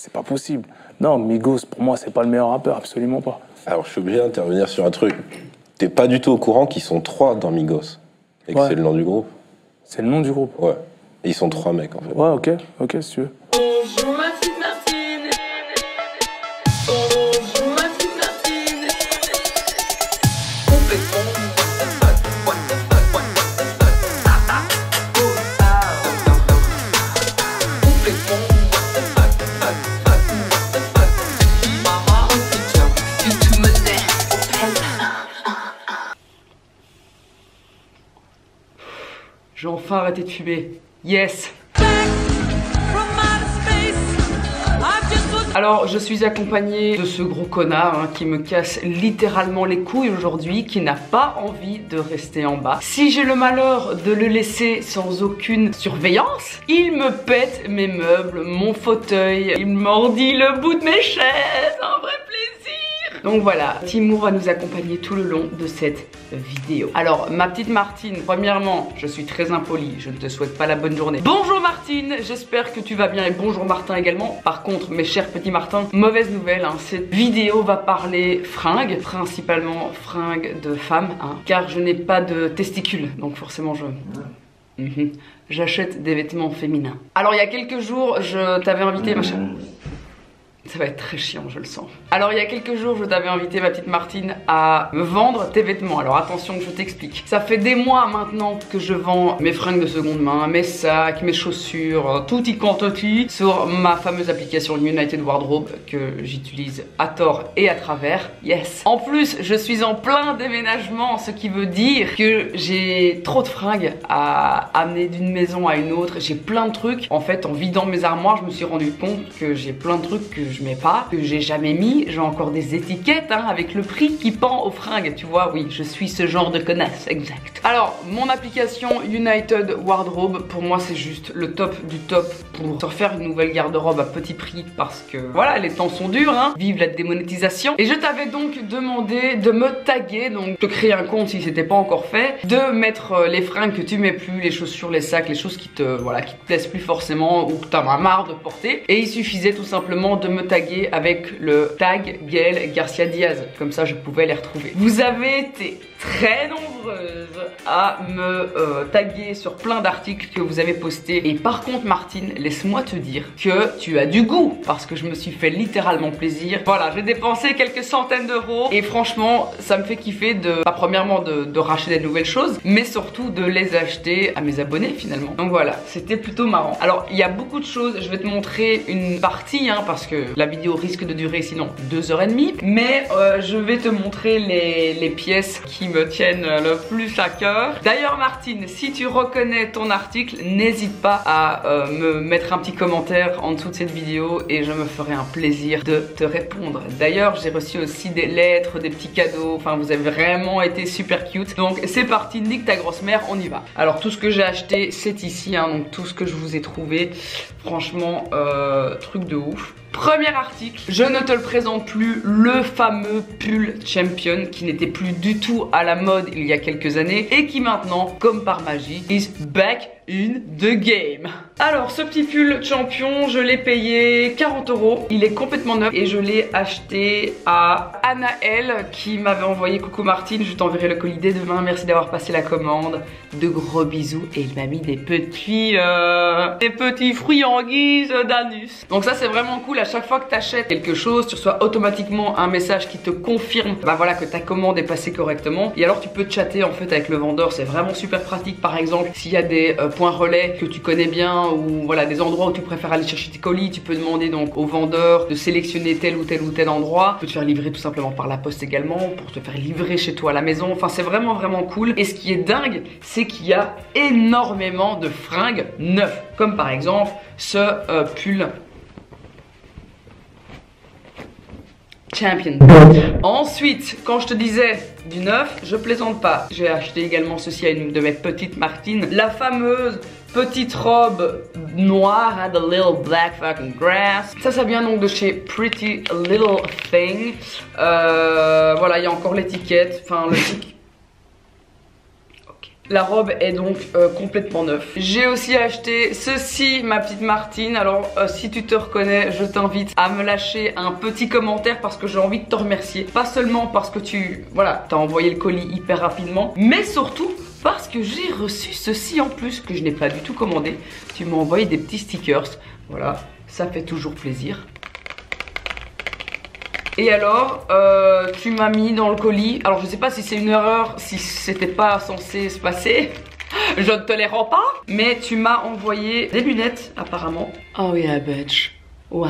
c'est pas possible. Non, Migos, pour moi, c'est pas le meilleur rappeur, absolument pas. Alors, je suis obligé d'intervenir sur un truc. T'es pas du tout au courant qu'ils sont 3 dans Migos. Et que c'est le nom du groupe. C'est le nom du groupe? Ouais. Et ils sont 3 mecs, en fait. Ouais, ok, si tu veux. Bonjour ma petite Martine. Bonjour ma petite Martine. Complètement. What the fuck, what the fuck. Complètement. What the fuck, what the fuck. Maman, putain, tu me laisses au pelle. J'ai enfin arrêté de fumer. Yes. Alors, je suis accompagnée de ce gros connard hein, qui me casse littéralement les couilles aujourd'hui, qui n'a pas envie de rester en bas. Si j'ai le malheur de le laisser sans aucune surveillance, il me pète mes meubles, mon fauteuil, il mordit le bout de mes chaises, un vrai plaisir. Donc voilà, Timour va nous accompagner tout le long de cette vidéo. Alors, ma petite Martine, premièrement, je suis très impolie, je ne te souhaite pas la bonne journée. Bonjour Martine, j'espère que tu vas bien et bonjour Martin également. Par contre, mes chers petits Martins, mauvaise nouvelle, hein, cette vidéo va parler fringues, principalement fringues de femmes, hein, car je n'ai pas de testicules, donc forcément j'achète des vêtements féminins. Alors, il y a quelques jours, je t'avais invité, ma chère... Ça va être très chiant, je le sens. Alors, il y a quelques jours, je t'avais invité, ma petite Martine, à me vendre tes vêtements. Alors, attention, je t'explique. Ça fait des mois maintenant que je vends mes fringues de seconde main, mes sacs, mes chaussures, tout y quantity, sur ma fameuse application United Wardrobe que j'utilise à tort et à travers. Yes. En plus, je suis en plein déménagement, ce qui veut dire que j'ai trop de fringues à amener d'une maison à une autre. J'ai plein de trucs. En fait, en vidant mes armoires, je me suis rendu compte que j'ai plein de trucs que je mets pas, que j'ai jamais mis. J'ai encore des étiquettes hein, avec le prix qui pend aux fringues. Tu vois, oui, je suis ce genre de connasse, exact. Alors, mon application United Wardrobe, pour moi, c'est juste le top du top pour se refaire une nouvelle garde-robe à petit prix parce que, voilà, les temps sont durs, hein. Vive la démonétisation. Et je t'avais donc demandé de me taguer, donc de créer un compte si c'était pas encore fait, de mettre les fringues que tu mets plus, les chaussures, les sacs, les choses qui te, voilà, qui te plaisent plus forcément ou que t'en as marre de porter. Et il suffisait tout simplement de me taguer avec le tag Gaëlle Garcia Diaz, comme ça je pouvais les retrouver. Vous avez été très nombreuses à me taguer sur plein d'articles que vous avez postés. Et par contre Martine, laisse-moi te dire que tu as du goût, parce que je me suis fait littéralement plaisir. Voilà, j'ai dépensé quelques centaines d'euros et franchement ça me fait kiffer de, pas premièrement de racheter des nouvelles choses, mais surtout de les acheter à mes abonnés finalement. Donc voilà, c'était plutôt marrant. Alors il y a beaucoup de choses, je vais te montrer une partie hein, parce que la vidéo risque de durer sinon 2h30, mais je vais te montrer les pièces qui me tiennent le plus à cœur. D'ailleurs Martine, si tu reconnais ton article, n'hésite pas à me mettre un petit commentaire en dessous de cette vidéo et je me ferai un plaisir de te répondre. D'ailleurs j'ai reçu aussi des lettres, des petits cadeaux, enfin vous avez vraiment été super cute. Donc c'est parti, nique ta grosse mère, on y va. Alors tout ce que j'ai acheté c'est ici, hein, donc tout ce que je vous ai trouvé, franchement truc de ouf. Premier article, je ne te le présente plus, le fameux pull Champion qui n'était plus du tout à la mode il y a quelques années et qui maintenant, comme par magie, is back in the game. Alors ce petit pull Champion, je l'ai payé 40 €. Il est complètement neuf et je l'ai acheté à Anaël qui m'avait envoyé coucou Martine, je t'enverrai le colis dès demain, merci d'avoir passé la commande. De gros bisous et il m'a mis des petits fruits en guise d'anus. Donc ça c'est vraiment cool, à chaque fois que tu achètes quelque chose, tu reçois automatiquement un message qui te confirme bah voilà, que ta commande est passée correctement. Et alors tu peux chatter en fait avec le vendeur, c'est vraiment super pratique. Par exemple, s'il y a des points relais que tu connais bien ou voilà des endroits où tu préfères aller chercher tes colis, tu peux demander donc au vendeur de sélectionner tel ou tel endroit. Tu peux te faire livrer tout simplement par la poste également pour te faire livrer chez toi à la maison. Enfin c'est vraiment cool. Et ce qui est dingue, c'est qu'il y a énormément de fringues neuves. Comme par exemple ce pull Champion. Ensuite, quand je te disais du neuf, je plaisante pas. J'ai acheté également ceci à une de mes petites Martines. La fameuse petite robe noire, hein, The Little Black Fucking Grass. Ça vient donc de chez Pretty Little Thing. Voilà, il y a encore l'étiquette. Enfin, le La robe est donc complètement neuve. J'ai aussi acheté ceci, ma petite Martine. Alors si tu te reconnais, je t'invite à me lâcher un petit commentaire parce que j'ai envie de te remercier. Pas seulement parce que t'as envoyé le colis hyper rapidement, mais surtout parce que j'ai reçu ceci en plus que je n'ai pas du tout commandé. Tu m'as envoyé des petits stickers. Voilà, ça fait toujours plaisir. Et alors, tu m'as mis dans le colis. Alors je sais pas si c'est une erreur, si c'était pas censé se passer. Je ne te les rends pas. Mais tu m'as envoyé des lunettes apparemment. Oh yeah bitch. Wow.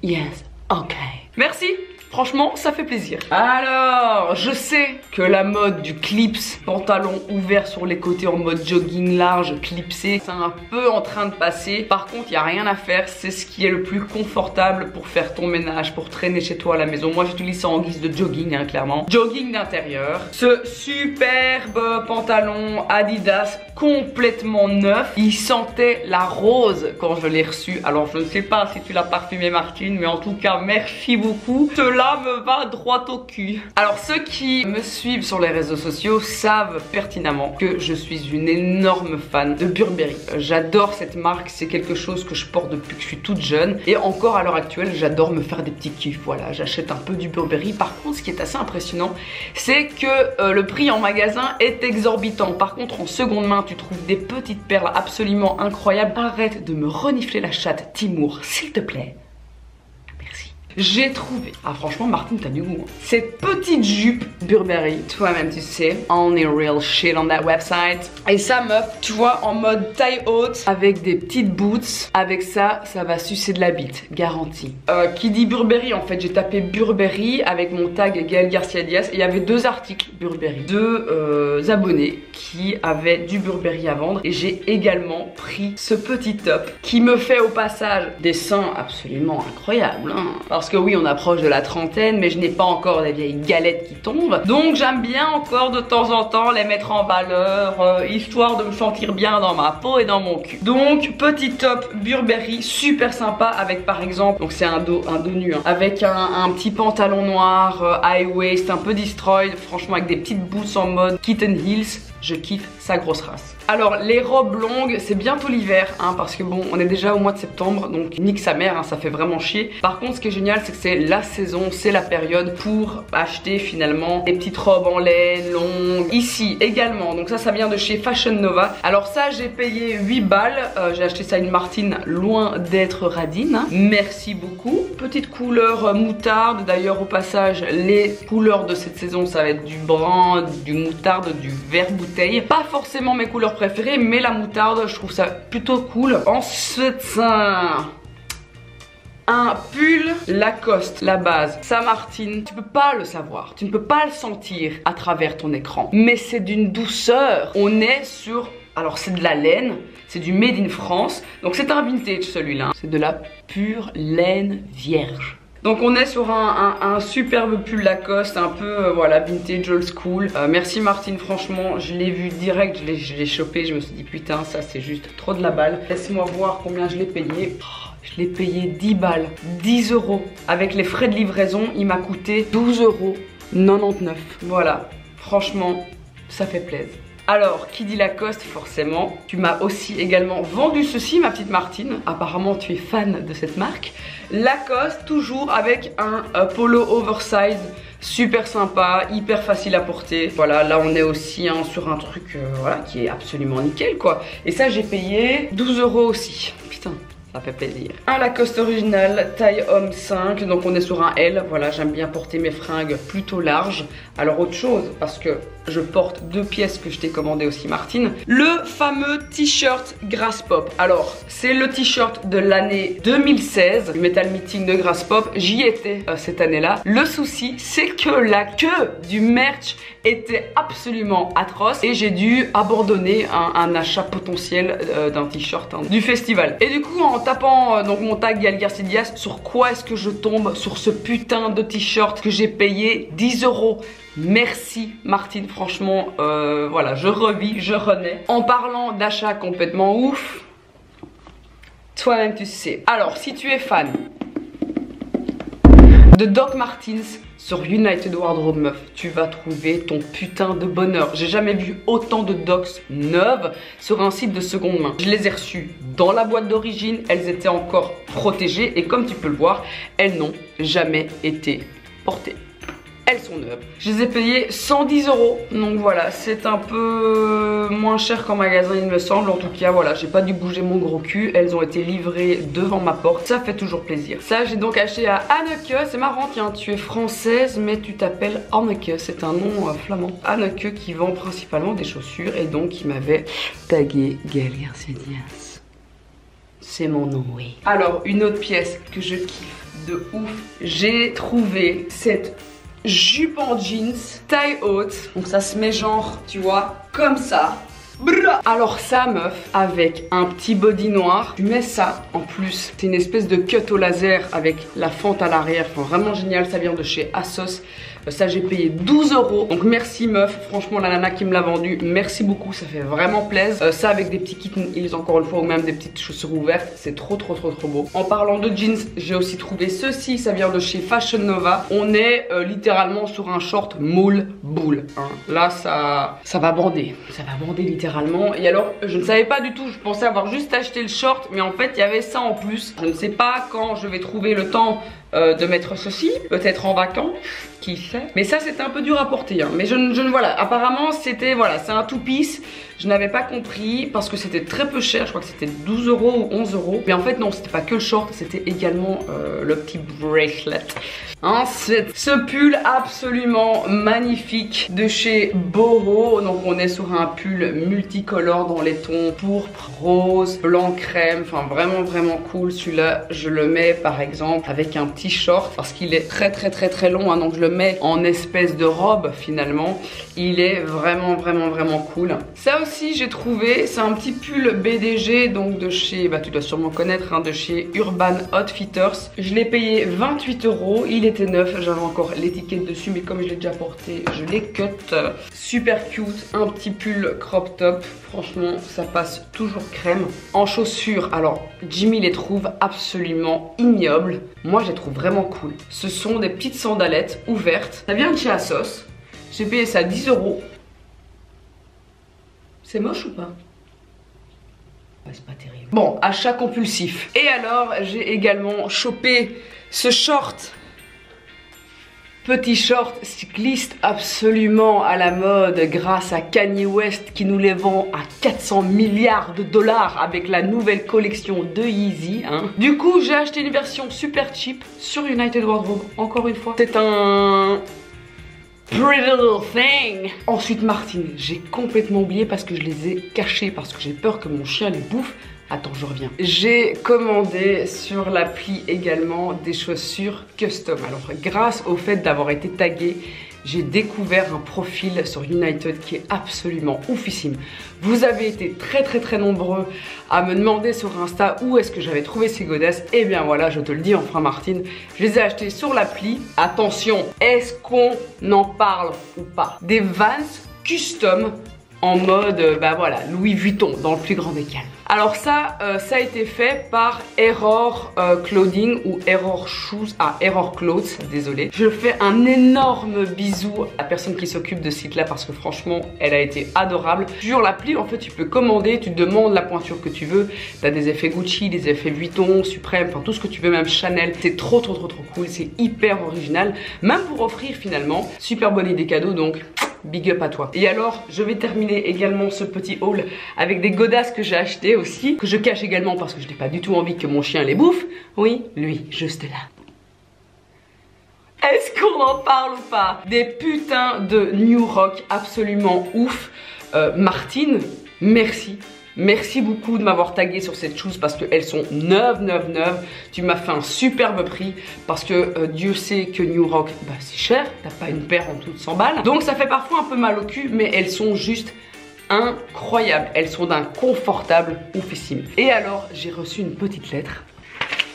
Yes. Ok. Merci. Franchement, ça fait plaisir. Alors, je sais que la mode du clips, pantalon ouvert sur les côtés en mode jogging large, clipsé, c'est un peu en train de passer. Par contre, il n'y a rien à faire. C'est ce qui est le plus confortable pour faire ton ménage, pour traîner chez toi à la maison. Moi, j'utilise ça en guise de jogging, hein, clairement. Jogging d'intérieur. Ce superbe pantalon Adidas complètement neuf. Il sentait la rose quand je l'ai reçu. Alors, je ne sais pas si tu l'as parfumé, Martine, mais en tout cas, merci beaucoup. Cela me va droit au cul. Alors ceux qui me suivent sur les réseaux sociaux savent pertinemment que je suis une énorme fan de Burberry. J'adore cette marque, c'est quelque chose que je porte depuis que je suis toute jeune et encore à l'heure actuelle j'adore me faire des petits kiffs. Voilà, j'achète un peu du Burberry. Par contre ce qui est assez impressionnant c'est que le prix en magasin est exorbitant. Par contre en seconde main tu trouves des petites perles absolument incroyables. Arrête de me renifler la chatte Timour s'il te plaît. J'ai trouvé, ah franchement Martine t'as du goût hein. Cette petite jupe Burberry, toi-même tu sais, only real shit on that website. Et ça meuf, tu vois, en mode taille haute, avec des petites boots. Avec ça, ça va sucer de la bite, garantie. Qui dit Burberry, en fait j'ai tapé Burberry avec mon tag Gaël Garcia Diaz. Et il y avait deux articles Burberry, deux abonnés qui avaient du Burberry à vendre. Et j'ai également pris ce petit top qui me fait au passage des seins absolument incroyables hein. Parce que oui, on approche de la trentaine, mais je n'ai pas encore des vieilles galettes qui tombent. Donc j'aime bien encore de temps en temps les mettre en valeur, histoire de me sentir bien dans ma peau et dans mon cul. Donc petit top Burberry, super sympa avec par exemple, donc c'est un dos nu, hein, avec un petit pantalon noir, high waist, un peu destroyed, franchement avec des petites boots en mode kitten heels. Je kiffe sa grosse race. Alors les robes longues, c'est bientôt l'hiver hein, parce que bon, on est déjà au mois de septembre, donc nique sa mère, hein, ça fait vraiment chier. Par contre, ce qui est génial, c'est que c'est la saison, c'est la période pour acheter finalement des petites robes en laine longues. Ici également, donc ça vient de chez Fashion Nova. Alors ça, j'ai payé 8 balles. J'ai acheté ça à une Martine, loin d'être radine. Hein. Merci beaucoup. Petite couleur moutarde. D'ailleurs, au passage, les couleurs de cette saison, ça va être du brun, du moutarde, du vert bouteille. Pas forcément mes couleurs préférées, mais la moutarde, je trouve ça plutôt cool. Ensuite, ça... un pull Lacoste, la base. Ça Martine, tu peux pas le savoir, tu ne peux pas le sentir à travers ton écran. Mais c'est d'une douceur. On est sur... alors c'est de la laine, c'est du made in France. Donc c'est un vintage celui-là. C'est de la pure laine vierge. Donc on est sur un superbe pull Lacoste, un peu voilà vintage old school. Merci Martine, franchement je l'ai vu direct, je l'ai chopé, je me suis dit putain ça c'est juste trop de la balle. Laisse-moi voir combien je l'ai payé. Je l'ai payé 10 balles, 10 euros. Avec les frais de livraison, il m'a coûté 12,99 €. Voilà, franchement, ça fait plaisir. Alors, qui dit Lacoste, forcément, tu m'as aussi également vendu ceci, ma petite Martine. Apparemment, tu es fan de cette marque. Lacoste, toujours avec un polo oversize, super sympa, hyper facile à porter. Voilà, là on est aussi hein, sur un truc voilà, qui est absolument nickel, quoi. Et ça, j'ai payé 12 € aussi. Putain. Ça fait plaisir. Un Lacoste original, taille homme 5, donc on est sur un L. Voilà, j'aime bien porter mes fringues plutôt larges. Alors autre chose, parce que je porte 2 pièces que je t'ai commandé aussi Martine. Le fameux t-shirt Grass Pop. Alors, c'est le t-shirt de l'année 2016, le Metal Meeting de Grass Pop. J'y étais cette année-là. Le souci, c'est que la queue du merch était absolument atroce et j'ai dû abandonner un achat potentiel d'un t-shirt hein, du festival. Et du coup, en tapant donc mon tag Gaël Garcia Diaz, sur quoi est-ce que je tombe? Sur ce putain de t-shirt que j'ai payé 10 €. Merci Martine, franchement, voilà, je revis, je renais. En parlant d'achat complètement ouf, toi-même tu sais. Alors, si tu es fan de Doc Martens sur United Wardrobe meuf. Tu vas trouver ton putain de bonheur. J'ai jamais vu autant de Docs neuves sur un site de seconde main. Je les ai reçues dans la boîte d'origine, elles étaient encore protégées et comme tu peux le voir, elles n'ont jamais été portées. Elles sont neuves. Je les ai payées 110 €. Donc voilà, c'est un peu moins cher qu'en magasin il me semble. En tout cas voilà, j'ai pas dû bouger mon gros cul. Elles ont été livrées devant ma porte. Ça fait toujours plaisir. Ça j'ai donc acheté à Anneke. C'est marrant, tiens, tu es française mais tu t'appelles Anneke. C'est un nom flamand. Anneke qui vend principalement des chaussures et donc qui m'avait tagué Gaëlle Garcia-Diaz. C'est mon nom, oui. Alors une autre pièce que je kiffe de ouf. J'ai trouvé cette jupe en jeans, taille haute, donc ça se met genre, tu vois, comme ça. Alors ça meuf, avec un petit body noir, tu mets ça en plus, c'est une espèce de cut au laser avec la fente à l'arrière, enfin vraiment génial, ça vient de chez ASOS. Ça j'ai payé 12 €. Donc merci meuf, franchement la nana qui me l'a vendu, merci beaucoup, ça fait vraiment plaisir. Ça avec des petits kitten heels encore une fois ou même des petites chaussures ouvertes, c'est trop beau. En parlant de jeans, j'ai aussi trouvé ceci, ça vient de chez Fashion Nova. On est littéralement sur un short moule boule. Hein. Là ça va bander littéralement. Et alors je ne savais pas du tout, je pensais avoir juste acheté le short, mais en fait il y avait ça en plus. Je ne sais pas quand je vais trouver le temps de mettre ceci, peut-être en vacances, qui sait. Mais ça c'était un peu dur à porter, hein. Mais voilà, apparemment c'était, voilà, c'est un two-piece. Je n'avais pas compris parce que c'était très peu cher, je crois que c'était 12 € ou 11 €. Mais en fait non, c'était pas que le short, c'était également le petit bracelet. Ensuite, ce pull absolument magnifique de chez Boho. Donc on est sur un pull multicolore dans les tons pourpre, rose, blanc, crème. Enfin vraiment cool. Celui-là, je le mets par exemple avec un petit short parce qu'il est très long. Hein, donc je le mets en espèce de robe finalement. Il est vraiment cool. Ça aussi j'ai trouvé, c'est un petit pull BDG donc de chez, bah tu dois sûrement connaître, hein, de chez Urban Outfitters. Je l'ai payé 28 €. Il était neuf, j'avais encore l'étiquette dessus mais comme je l'ai déjà porté, je l'ai cut. Super cute, un petit pull crop top. Franchement, ça passe toujours crème. En chaussures, alors Jimmy les trouve absolument ignobles. Moi, je les trouve vraiment cool. Ce sont des petites sandalettes ouvertes. Ça vient de chez ASOS. J'ai payé ça 10 €. C'est moche ou pas? Ouais, c'est pas terrible. Bon, achat compulsif. Et alors, j'ai également chopé ce short. Petit short cycliste absolument à la mode grâce à Kanye West qui nous les vend à 400 milliards $, avec la nouvelle collection de Yeezy. Hein. Du coup, j'ai acheté une version super cheap sur United Wardrobe. Encore une fois, c'est un pretty little thing. Ensuite, Martine, j'ai complètement oublié parce que je les ai cachés parce que j'ai peur que mon chien les bouffe. Attends, je reviens. J'ai commandé sur l'appli également des chaussures custom. Alors, grâce au fait d'avoir été taguée, j'ai découvert un profil sur United qui est absolument oufissime. Vous avez été très nombreux à me demander sur Insta où est-ce que j'avais trouvé ces godasses. Et bien voilà, je te le dis enfin Martine, je les ai achetées sur l'appli. Attention, est-ce qu'on en parle ou pas? Des Vans custom en mode, bah voilà, Louis Vuitton dans le plus grand des calmes. Alors ça, ça a été fait par Error Clothing ou Error Shoes, Error Clothes, désolé. Je fais un énorme bisou à la personne qui s'occupe de ce site-là parce que franchement, elle a été adorable. Sur l'appli, en fait, tu peux commander, tu demandes la pointure que tu veux. T'as des effets Gucci, des effets Vuitton, Supreme, enfin tout ce que tu veux, même Chanel. C'est trop cool, c'est hyper original. Même pour offrir finalement, super bonne idée cadeau donc. Big up à toi. Et alors, je vais terminer également ce petit haul avec des godasses que j'ai achetées aussi, que je cache également parce que je n'ai pas du tout envie que mon chien les bouffe. Oui, lui, juste là. Est-ce qu'on en parle ou pas? Des putains de New Rock absolument ouf. Martine, merci. Merci beaucoup de m'avoir tagué sur cette chose parce qu'elles sont neuves. Tu m'as fait un superbe prix parce que Dieu sait que New Rock, bah, c'est cher. T'as pas une paire en dessous de 100 balles. Donc ça fait parfois un peu mal au cul, mais elles sont juste incroyables. Elles sont d'un confortable oufissime. Et alors, j'ai reçu une petite lettre.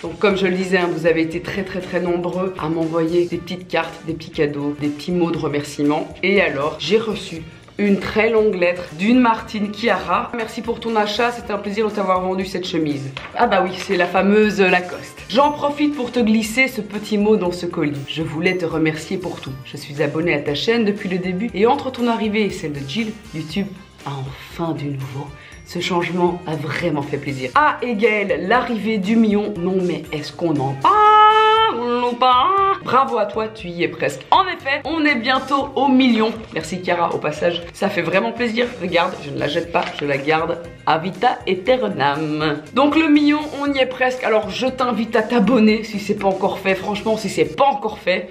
Donc comme je le disais, hein, vous avez été très nombreux à m'envoyer des petites cartes, des petits cadeaux, des petits mots de remerciement. Et alors, j'ai reçu une très longue lettre d'une Martine Chiara. Merci pour ton achat, c'était un plaisir de t'avoir vendu cette chemise. Ah bah oui, c'est la fameuse Lacoste. J'en profite pour te glisser ce petit mot dans ce colis. Je voulais te remercier pour tout. Je suis abonnée à ta chaîne depuis le début et entre ton arrivée et celle de Jill, YouTube a enfin du nouveau. Ce changement a vraiment fait plaisir. A égale l'arrivée du million. Non mais est-ce qu'on en parle ou pas? Bravo à toi, tu y es presque. En effet, on est bientôt au million. Merci Chiara au passage. Ça fait vraiment plaisir. Regarde, je ne la jette pas, je la garde à vita aeternam. Donc le million, on y est presque. Alors je t'invite à t'abonner si c'est pas encore fait. Franchement, si c'est pas encore fait,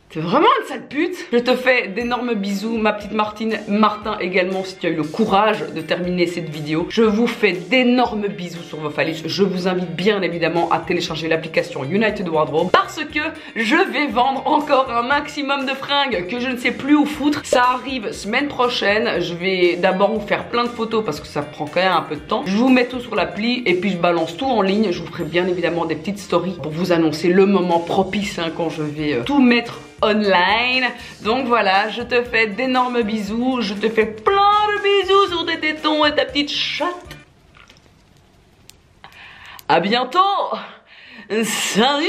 t'es vraiment une sale pute. Je te fais d'énormes bisous, ma petite Martine, Martin également, si tu as eu le courage de terminer cette vidéo. Je vous fais d'énormes bisous sur vos phallus. Je vous invite bien évidemment à télécharger l'application United Wardrobe parce que je vais vendre encore un maximum de fringues que je ne sais plus où foutre. Ça arrive semaine prochaine. Je vais d'abord vous faire plein de photos parce que ça prend quand même un peu de temps. Je vous mets tout sur l'appli et puis je balance tout en ligne. Je vous ferai bien évidemment des petites stories pour vous annoncer le moment propice quand je vais tout mettre online. Donc voilà, je te fais d'énormes bisous. Je te fais plein de bisous sur tes tétons et ta petite chatte. À bientôt. Salut.